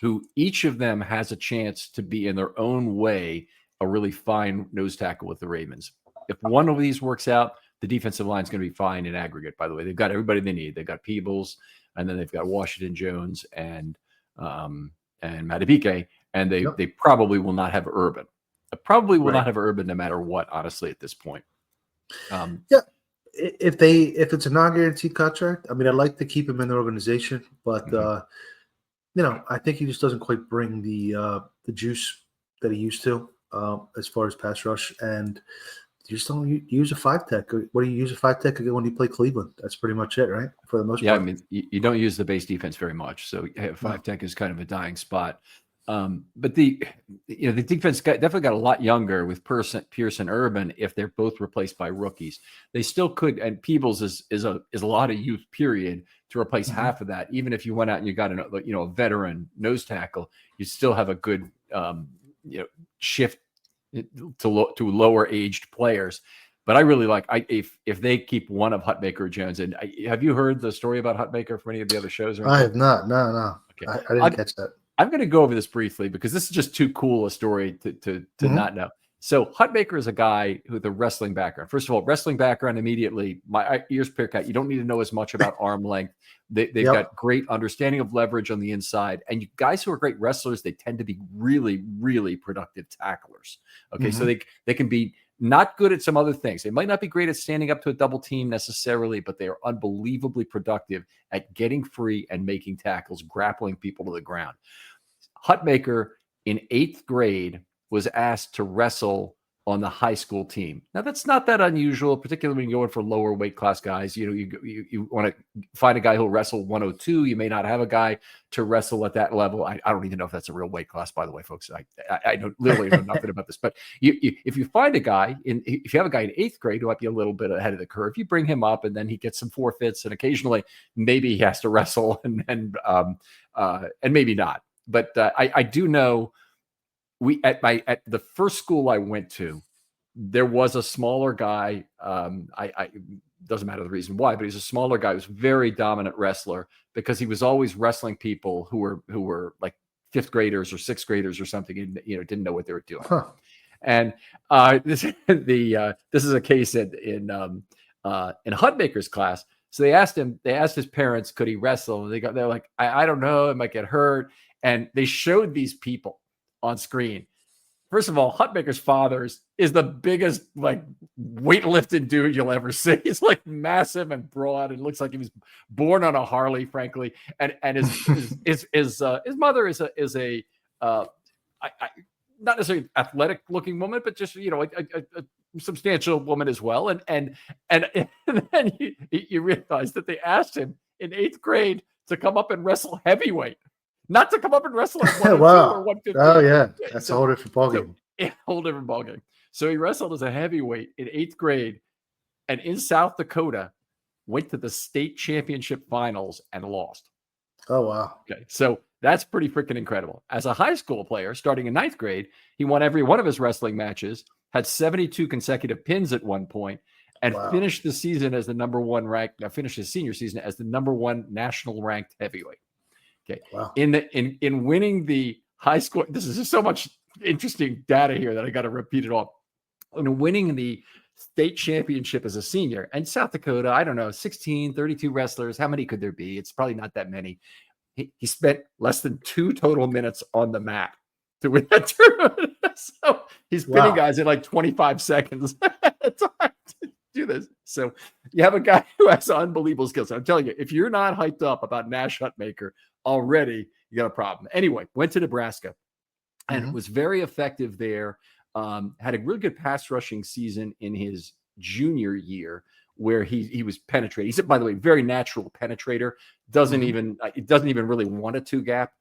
who each of them has a chance to be in their own way a really fine nose tackle with the Ravens. If one of these works out, the defensive line is going to be fine in aggregate, by the way. They've got everybody they need. They've got Peebles, and then they've got Washington Jones and Madubuike, and they probably will not have Urban. Not have Urban no matter what, honestly, at this point. If it's a non-guaranteed contract, I mean, I'd like to keep him in the organization, but I think he just doesn't quite bring the juice that he used to as far as pass rush, and you just don't use a 5-tech. What do you use a 5-tech when you play Cleveland? That's pretty much it, right? For the most part. I mean, you don't use the base defense very much, so 5-tech is kind of a dying spot. But the defense definitely got a lot younger with Pierce and Urban. If they're both replaced by rookies, they still could. And Peebles is a lot of youth period to replace half of that. Even if you went out and you got a veteran nose tackle, you still have a good shift to lower aged players. But I really like if they keep one of Hutmaker Jones. And have you heard the story about Hutmaker from any of the other shows? I have not. No. Okay. I didn't catch that. I'm going to go over this briefly because this is just too cool a story to not know. So Hutmaker is a guy with a wrestling background. First of all, wrestling background immediately, my ears perk out. You don't need to know as much about arm length. They've got great understanding of leverage on the inside. And guys who are great wrestlers, they tend to be really, really productive tacklers. Okay, so they can be not good at some other things. They might not be great at standing up to a double team necessarily, but they are unbelievably productive at getting free and making tackles, grappling people to the ground. Hutmaker in 8th grade was asked to wrestle on the high school team. Now, that's not that unusual, particularly when you go in for lower weight class guys. You want to find a guy who'll wrestle 102. You may not have a guy to wrestle at that level. I don't even know if that's a real weight class, by the way, folks. I literally know nothing about this. But if you find a guy, if you have a guy in 8th grade who might be a little bit ahead of the curve, you bring him up and then he gets some forfeits and occasionally maybe he has to wrestle and maybe not. But I do know at the first school I went to, there was a smaller guy. I doesn't matter the reason why, but he's a smaller guy. He was a very dominant wrestler because he was always wrestling people who were like 5th graders or 6th graders or something, and didn't know what they were doing. And this is a case in Hutmaker's class. So they asked his parents, could he wrestle? And they're like, I don't know, it might get hurt. And they showed these people on screen. First of all, Hutmaker's father is the biggest like weightlifting dude you'll ever see. He's like massive and broad, and looks like he was born on a Harley, frankly. And his mother is a not necessarily athletic looking woman, but just a substantial woman as well. And then you realize that they asked him in 8th grade to come up and wrestle heavyweight. Not to come up and wrestle at 102 wow. or 150. Oh, yeah. That's a whole different ballgame. Whole different ballgame. So he wrestled as a heavyweight in 8th grade, and in South Dakota, went to the state championship finals and lost. Oh, wow. Okay. So that's pretty freaking incredible. As a high school player, starting in 9th grade, he won every one of his wrestling matches, had 72 consecutive pins at one point, and finished the season as the number one ranked, finished his senior season as the number one national ranked heavyweight. Okay. Wow. In winning the high school, this is just so much interesting data here that I got to repeat it all. In winning the state championship as a senior, and South Dakota, I don't know, 32 wrestlers. How many could there be? It's probably not that many. He spent less than 2 total minutes on the mat to win that tournament. So he's pinning guys in like 25 seconds. It's hard to do this. So you have a guy who has unbelievable skills. I'm telling you, if you're not hyped up about Nash Hutmaker already, you got a problem. Anyway, went to Nebraska and was very effective there. Had a really good pass rushing season in his junior year, where he was penetrating. He's, by the way, very natural penetrator. Doesn't even really want a 2 gap.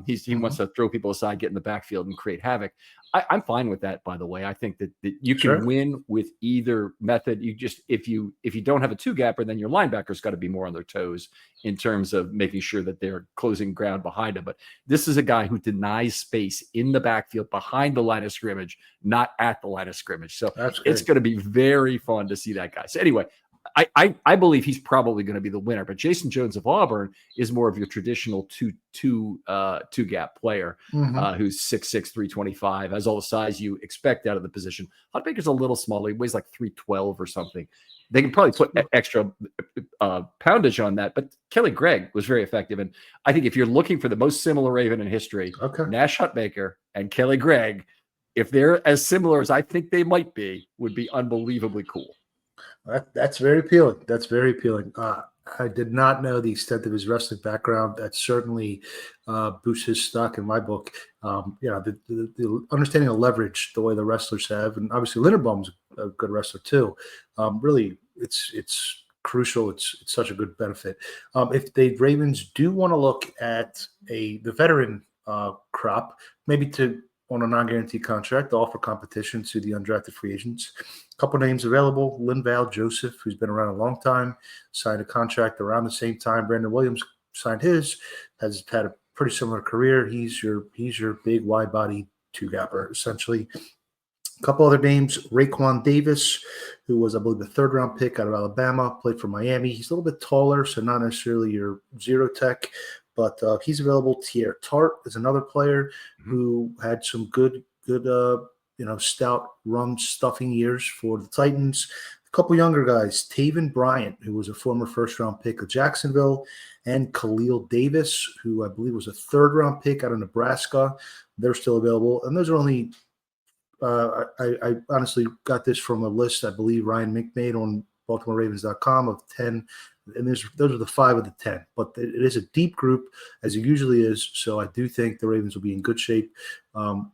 He wants to throw people aside, get in the backfield, and create havoc. I'm fine with that, by the way. I think that you can win with either method. You just, if you don't have a 2 gapper, then your linebackers got to be more on their toes in terms of making sure that they're closing ground behind him. But this is a guy who denies space in the backfield behind the line of scrimmage, not at the line of scrimmage. So it's going to be very fun to see that guy. So anyway, I believe he's probably going to be the winner, but Jason Jones of Auburn is more of your traditional two gap player who's 6'6", 325, has all the size you expect out of the position. Hutmaker's a little smaller. He weighs like 312 or something. They can probably put extra poundage on that, but Kelly Gregg was very effective. And I think if you're looking for the most similar Raven in history, Nash Hutmaker and Kelly Gregg, if they're as similar as I think they might be, would be unbelievably cool. That's very appealing. That's very appealing. I did not know the extent of his wrestling background. That certainly boosts his stock in my book. The understanding of leverage, the way the wrestlers have, and obviously Linderbaum's a good wrestler too. Really, it's crucial. It's such a good benefit. If the Ravens do want to look at the veteran crop, maybe on a non-guaranteed contract to offer competition to the undrafted free agents. A couple names available. Linval Joseph, who's been around a long time, signed a contract around the same time Brandon Williams signed his, has had a pretty similar career. He's your big wide body 2 gapper, essentially. A couple other names, Raekwon Davis, who was, I believe, the 3rd round pick out of Alabama, played for Miami. He's a little bit taller, so not necessarily your zero tech, but he's available. Tier Tart is another player who had some good, stout run stuffing years for the Titans. A couple younger guys, Taven Bryant, who was a former 1st round pick of Jacksonville, and Khalil Davis, who I believe was a 3rd round pick out of Nebraska. They're still available. And those are only, I honestly got this from a list I believe Ryan Mink made on BaltimoreRavens.com of 10. And those are the 5 of the 10, but it is a deep group, as it usually is. So I do think the Ravens will be in good shape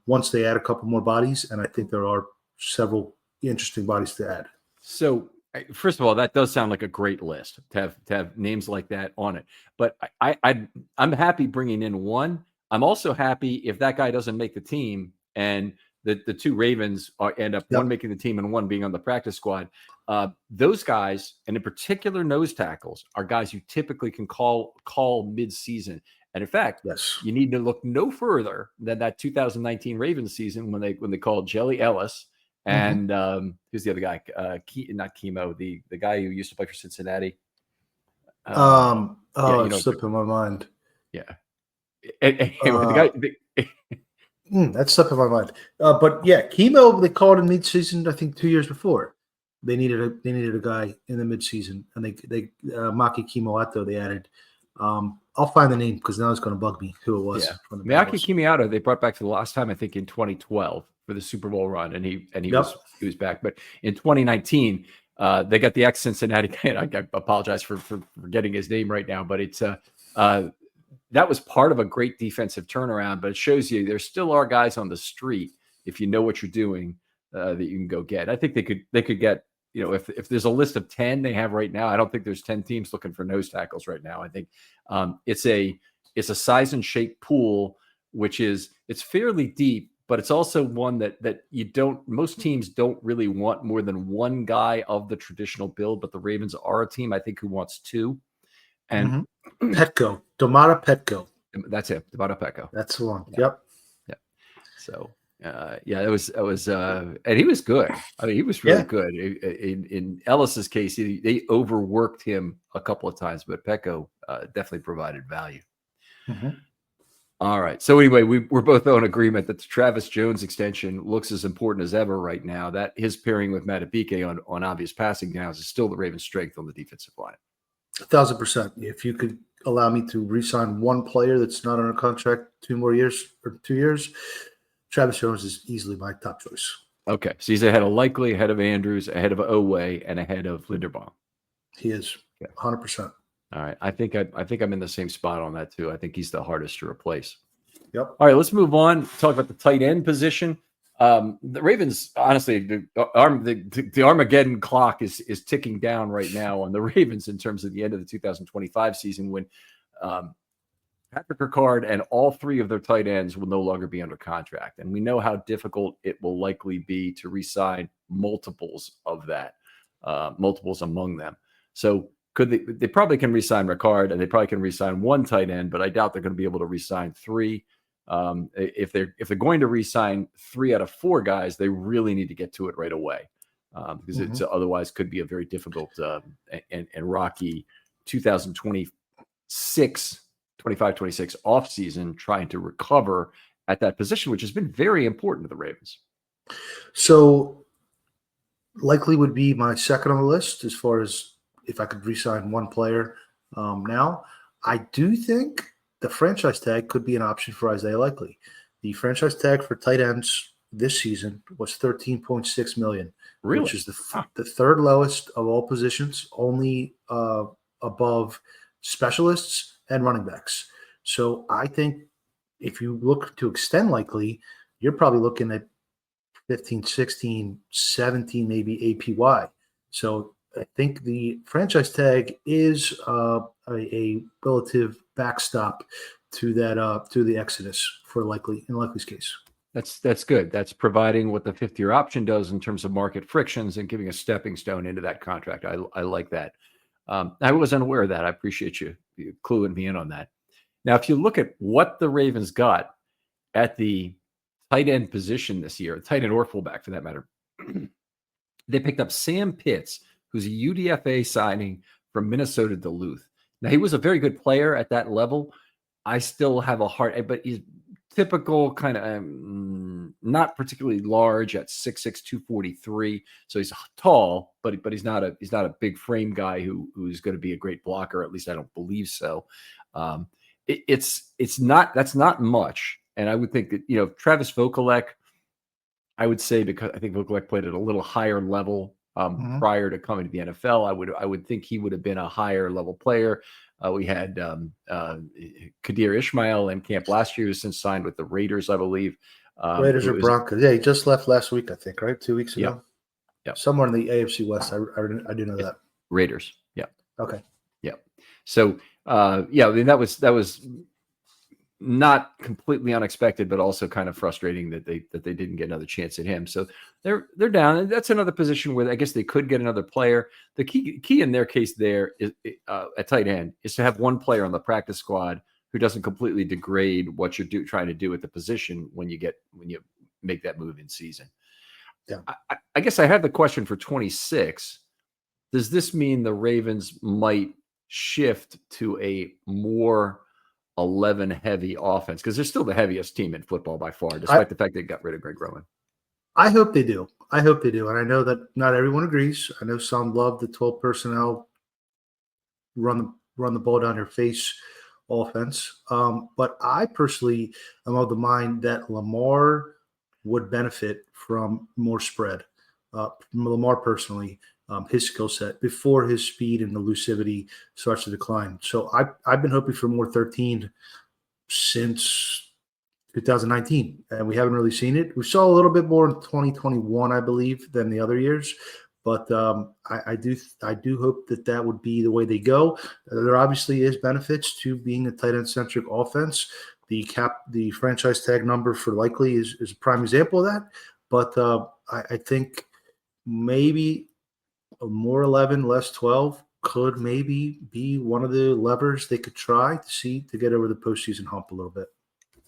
once they add a couple more bodies, and I think there are several interesting bodies to add. So, first of all, that does sound like a great list to have names like that on it. But I'm happy bringing in one. I'm also happy if that guy doesn't make the team and the 2 Ravens end up one making the team and one being on the practice squad. Those guys, and in particular nose tackles, are guys you typically can call mid-season. And in fact, you need to look no further than that 2019 Ravens season when they called Jelly Ellis and who's the other guy? Not Chemo, the guy who used to play for Cincinnati. It's slipping my mind. Yeah. The guy. That's slipping my mind. But yeah, Chemo, they called him mid-season, I think 2 years before. They needed a guy in the midseason, and they Maki Kimoato they added. I'll find the name because now it's going to bug me who it was. Yeah, From the Miyake Bengals. Kimiata they brought back to the last time I think in 2012 for the Super Bowl run, and he was back. But in 2019, they got the ex-Cincinnati guy. I apologize for forgetting his name right now, but it's that was part of a great defensive turnaround. But it shows you there still are guys on the street if you know what you're doing that you can go get. I think they could get. If there's a list of 10 they have right now, I don't think there's 10 teams looking for nose tackles right now. I think it's a size and shape pool, which it's fairly deep, but it's also one that most teams don't really want more than one guy of the traditional build, but the Ravens are a team, I think, who wants two. And Petco, Domata Petco. That's it, Domata Petco. That's the one. Yeah. Yep. So it was and he was good. I mean, he was really good. In Ellis's case, they overworked him a couple of times, but Petco definitely provided value. All right. So anyway, we're both in agreement that the Travis Jones extension looks as important as ever right now. That his pairing with Madubuike on obvious passing downs is still the Ravens' strength on the defensive line. 1,000%. If you could allow me to re-sign one player that's not under contract 2 years, Travis Jones is easily my top choice. Okay. So he's ahead of Likely, ahead of Andrews, ahead of Oweh, and ahead of Linderbaum. He is 100%. All right. I think I'm in the same spot on that too. I think he's the hardest to replace. Yep. All right, let's move on. Talk about the tight end position. The Ravens, honestly, the Armageddon clock is ticking down right now on the Ravens in terms of the end of the 2025 season when Patrick Ricard and all three of their tight ends will no longer be under contract. And we know how difficult it will likely be to re-sign multiples of that, multiples among them. So they probably can re-sign Ricard and they probably can re-sign one tight end, but I doubt they're going to be able to re-sign three. If they're going to re-sign 3 out of 4 guys, they really need to get to it right away because it's otherwise could be a very difficult and rocky 25-26 offseason trying to recover at that position, which has been very important to the Ravens. So Likely would be my second on the list as far as if I could re-sign one player now. I do think the franchise tag could be an option for Isaiah Likely. The franchise tag for tight ends this season was $13.6 million, which is the third lowest of all positions, only above specialists and running backs. So I think if you look to extend Likely, you're probably looking at 15, 16, 17, maybe APY. So I think the franchise tag is a relative backstop to that to the exodus for Likely's case. That's good. That's providing what the 5th-year option does in terms of market frictions and giving a stepping stone into that contract. I like that. I was unaware of that. I appreciate you cluing me in on that. Now, if you look at what the Ravens got at the tight end position this year, tight end or fullback for that matter, they picked up Sam Pitts, who's a UDFA signing from Minnesota Duluth. Now, he was a very good player at that level. I still have a hard, but he's typical kind of not particularly large at 6'6", 243. So he's tall, but he's not a big frame guy who's going to be a great blocker. At least I don't believe so. That's not much. And I would think that, Travis Vokolek, I would say, because I think Vokolek played at a little higher level prior to coming to the NFL, I would think he would have been a higher level player. We had Kadir Ishmael in camp last year, who's since signed with the Raiders, I believe. Raiders or Broncos? Yeah, he just left last week, I think, right? 2 weeks ago. Yeah. Somewhere in the AFC West. I do know that. Raiders. Yeah. Okay. Yeah. So I mean that was not completely unexpected, but also kind of frustrating that they didn't get another chance at him. So they're down. And that's another position where I guess they could get another player. The key in their case there is at tight end is to have one player on the practice squad who doesn't completely degrade what you're trying to do at the position when you make that move in season. Yeah. I guess I have the question for 26. Does this mean the Ravens might shift to a more 11 heavy offense? Because they're still the heaviest team in football by far, despite the fact they got rid of Greg Roman. I hope they do. I hope they do. And I know that not everyone agrees. I know some love the 12 personnel run the ball down your face offense. But I personally am of the mind that Lamar would benefit from more spread. Lamar personally, his skill set before his speed and elusivity starts to decline. So I've been hoping for more 13 since 2019, and we haven't really seen it. We saw a little bit more in 2021, I believe, than the other years. But I do hope that would be the way they go. There obviously is benefits to being a tight end centric offense. The franchise tag number for likely is a prime example of that. But I think maybe a more 11, less 12 could maybe be one of the levers they could try to see to get over the postseason hump a little bit.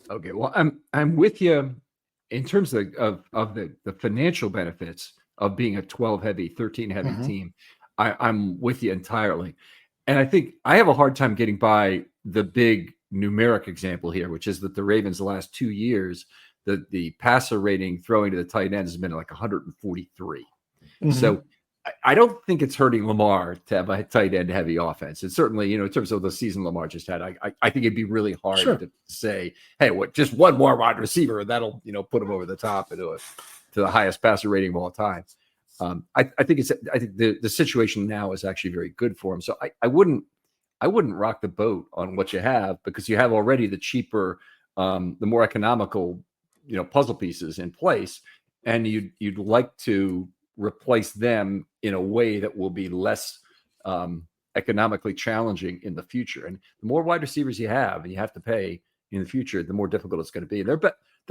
Okay, well, I'm with you in terms of the financial benefits of being a 12 heavy, 13 heavy team. I'm with you entirely. And I think I have a hard time getting by the big numeric example here, which is that the Ravens the last 2 years, the passer rating throwing to the tight ends has been like 143. So I don't think it's hurting Lamar to have a tight end heavy offense. And certainly, in terms of the season Lamar just had, I think it'd be really hard to say, hey, just one more wide receiver and that'll, put him over the top to the highest passer rating of all time. I think the situation now is actually very good for him. So I wouldn't rock the boat on what you have, because you have already the cheaper, the more economical, puzzle pieces in place, and you'd like to replace them in a way that will be less economically challenging in the future. And the more wide receivers you have and you have to pay in the future, the more difficult it's going to be. They're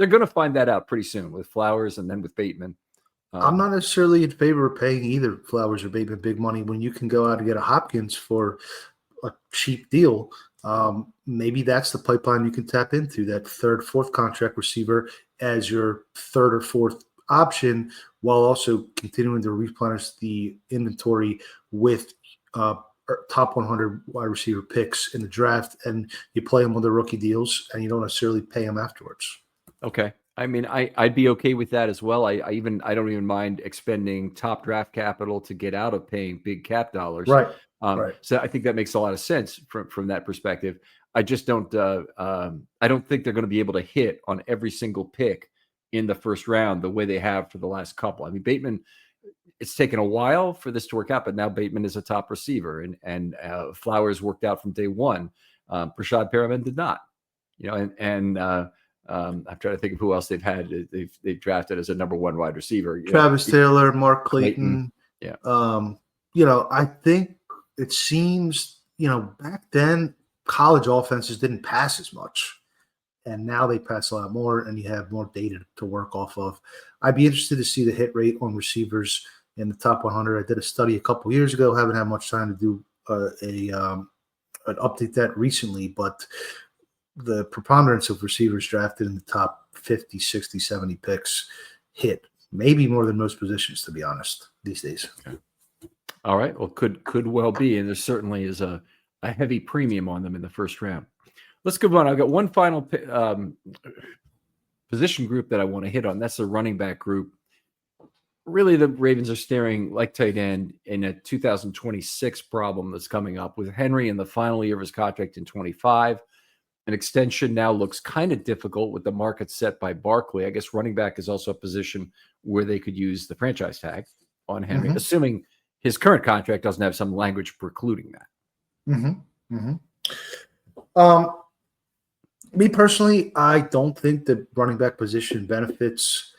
going to find that out pretty soon with Flowers and then with Bateman. I'm not necessarily in favor of paying either Flowers or Bateman big money when you can go out and get a Hopkins for a cheap deal. Maybe that's the pipeline you can tap into, that third, fourth contract receiver as your third or fourth option, while also continuing to replenish the inventory with top 100 wide receiver picks in the draft, and you play them with the rookie deals and you don't necessarily pay them afterwards. Okay. I mean, I'd be okay with that as well. I don't even mind expending top draft capital to get out of paying big cap dollars. Right. So I think that makes a lot of sense from that perspective. I just don't I don't think they're going to be able to hit on every single pick in the first round the way they have for the last couple. I mean, Bateman, it's taken a while for this to work out, but now Bateman is a top receiver, and Flowers worked out from day one. Rashad Perriman did not, I'm trying to think of who else they've had. They've drafted as a number one wide receiver. Travis Taylor, Mark Clayton. Yeah. I think it seems, back then college offenses didn't pass as much, and now they pass a lot more, and you have more data to work off of. I'd be interested to see the hit rate on receivers in the top 100. I did a study a couple years ago. Haven't had much time to do an update that recently, but the preponderance of receivers drafted in the top 50, 60, 70 picks hit, maybe more than most positions, to be honest, these days. Okay. All right. Well, could well be. And there certainly is a heavy premium on them in the first round. Let's go on. I've got one final position group that I want to hit on. That's the running back group. Really, the Ravens are staring like tight end in a 2026 problem that's coming up with Henry in the final year of his contract in 25. An extension now looks kind of difficult with the market set by Barkley. I guess running back is also a position where they could use the franchise tag on Henry, assuming his current contract doesn't have some language precluding that. Me personally, I don't think the running back position benefits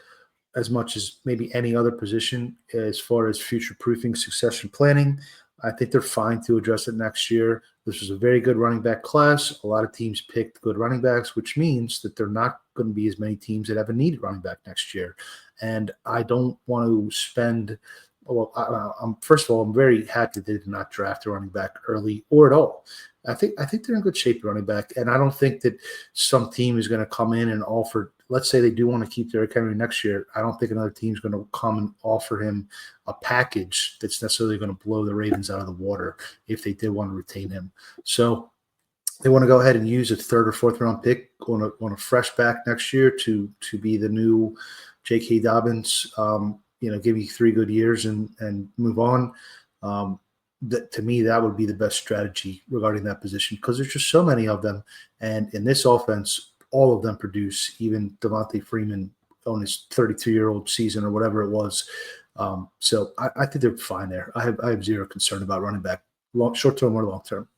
as much as maybe any other position as far as future-proofing succession planning. I think they're fine to address it next year. This was a very good running back class. A lot of teams picked good running backs, which means that there are not going to be as many teams that have a needed running back next year. And I don't want to spend – first of all, I'm very happy they did not draft a running back early or at all. I think they're in good shape running back, and I don't think that some team is going to come in and offer. Let's say they do want to keep Derrick Henry next year. I don't think another team's going to come and offer him a package that's necessarily going to blow the Ravens out of the water if they did want to retain him. So they want to go ahead and use a third or fourth round pick on a fresh back next year to be the new J.K. Dobbins, give you 3 good years and move on. That to me, that would be the best strategy regarding that position because there's just so many of them. And in this offense, all of them produce, even Devontae Freeman on his 32-year-old season or whatever it was. So I think they're fine there. I have zero concern about running back, short term or long term.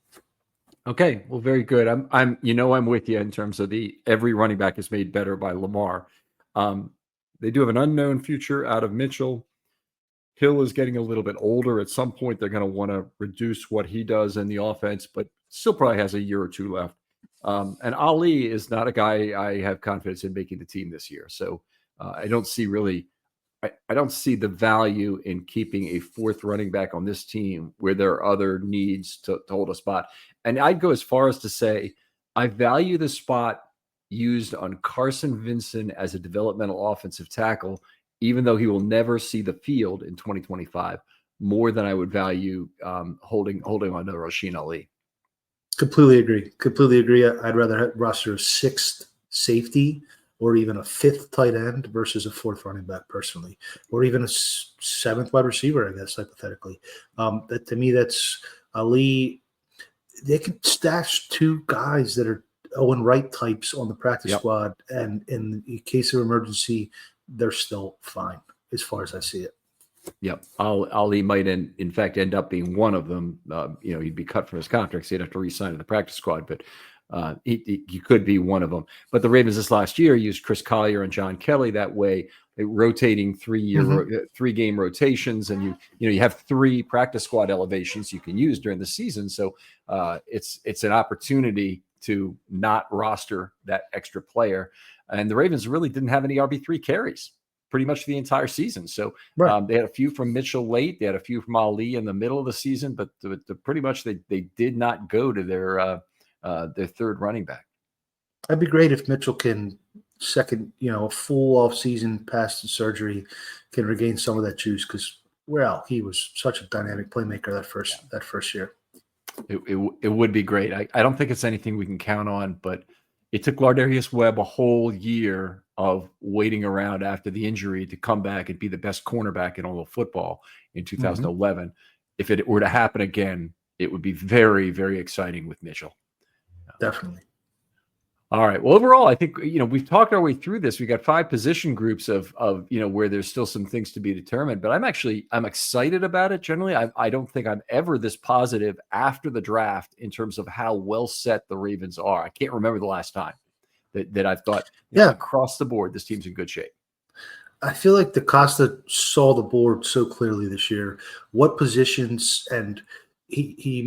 Okay, well, very good. I'm with you in terms of every running back is made better by Lamar. They do have an unknown future out of Mitchell. Hill is getting a little bit older. At some point, they're going to want to reduce what he does in the offense, but still probably has a year or two left. And Ali is not a guy I have confidence in making the team this year. So I don't see the value in keeping a 4th running back on this team where there are other needs to hold a spot. And I'd go as far as to say, I value the spot used on Carson Vincent as a developmental offensive tackle, even though he will never see the field in 2025, more than I would value holding on to Rasheen Ali. Completely agree. I'd rather roster a 6th safety or even a 5th tight end versus a 4th running back personally, or even a 7th wide receiver, I guess, hypothetically. That to me, that's Ali. They can stash 2 guys that are Owen Wright types on the practice squad, and in the case of emergency, they're still fine as far as I see it. Yep. Ali might in fact end up being one of them. He'd be cut from his contract, so he'd have to re-sign to the practice squad, but he could be one of them. But the Ravens this last year used Chris Collier and John Kelly that way, rotating 3-game rotations, and you have 3 practice squad elevations you can use during the season. So it's an opportunity to not roster that extra player. And the Ravens really didn't have any RB3 carries pretty much the entire season. So they had a few from Mitchell late. They had a few from Ali in the middle of the season, but pretty much they did not go to their 3rd running back. That'd be great if Mitchell can a full off season past the surgery can regain some of that juice because he was such a dynamic playmaker that first year. It would be great. I don't think it's anything we can count on, but it took Lardarius Webb a whole year of waiting around after the injury to come back and be the best cornerback in all of football in 2011. If it were to happen again, it would be very, very exciting with Mitchell. Definitely. All right. Well, overall, I think, we've talked our way through this. We got 5 position groups of where there's still some things to be determined, but I'm excited about it. Generally, I don't think I'm ever this positive after the draft in terms of how well set the Ravens are. I can't remember the last time that I've thought across the board, this team's in good shape. I feel like DaCosta saw the board so clearly this year. What positions, and he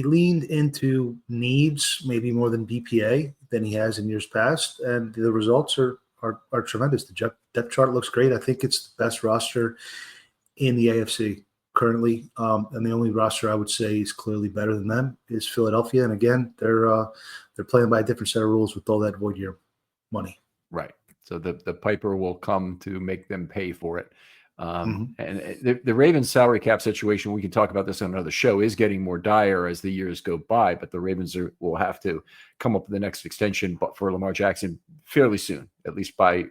leaned into needs maybe more than BPA than he has in years past, and the results are tremendous. The depth chart looks great. I think it's the best roster in the AFC currently, and the only roster I would say is clearly better than them is Philadelphia. And again, they're playing by a different set of rules with all that void year money. Right. So the Piper will come to make them pay for it. And the Ravens salary cap situation, we can talk about this on another show, is getting more dire as the years go by, but the Ravens will have to come up with the next extension for Lamar Jackson fairly soon, at least by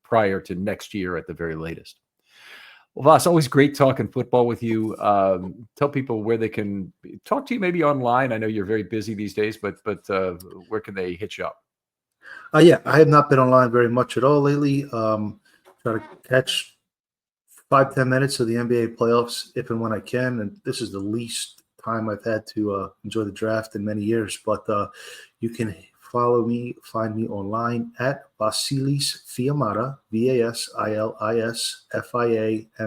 prior to next year at the very latest. Well, Vas, always great talking football with you. Tell people where they can talk to you, maybe online. I know you're very busy these days, but where can they hit you up? I have not been online very much at all lately. Try to catch 5-10 minutes of the NBA playoffs if and when I can, and this is the least time I've had to enjoy the draft in many years. But you can find me online at Vasilis Fiamata, Vasilis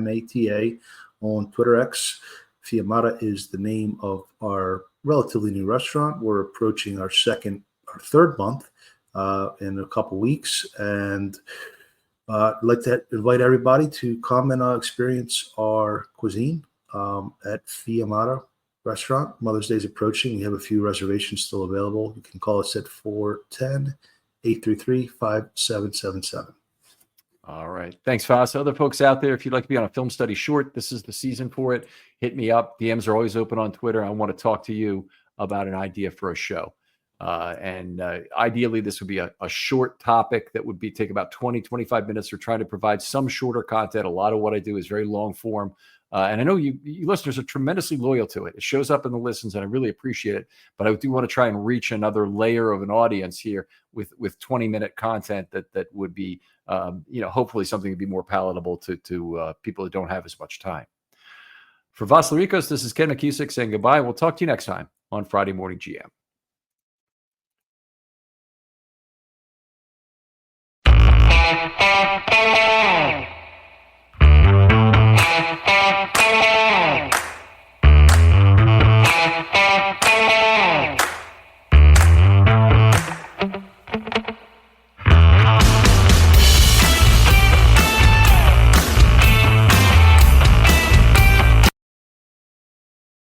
Fiamata on Twitter X. Fiamata is the name of our relatively new restaurant. We're approaching our 3rd month in a couple weeks, and I'd like to invite everybody to come and experience our cuisine at Fiamata Restaurant. Mother's Day is approaching. We have a few reservations still available. You can call us at 410-833-5777. All right. Thanks, Vas. Other folks out there, if you'd like to be on a film study short, this is the season for it. Hit me up. DMs are always open on Twitter. I want to talk to you about an idea for a show. And ideally, this would be a short topic that would take about 20, 25 minutes. We're trying to provide some shorter content. A lot of what I do is very long form. And I know you listeners are tremendously loyal to it. It shows up in the listens, and I really appreciate it. But I do want to try and reach another layer of an audience here with 20-minute content that would be, hopefully something to be more palatable to people that don't have as much time. For Vas Larikos, this is Ken McKusick saying goodbye. We'll talk to you next time on Friday Morning GM.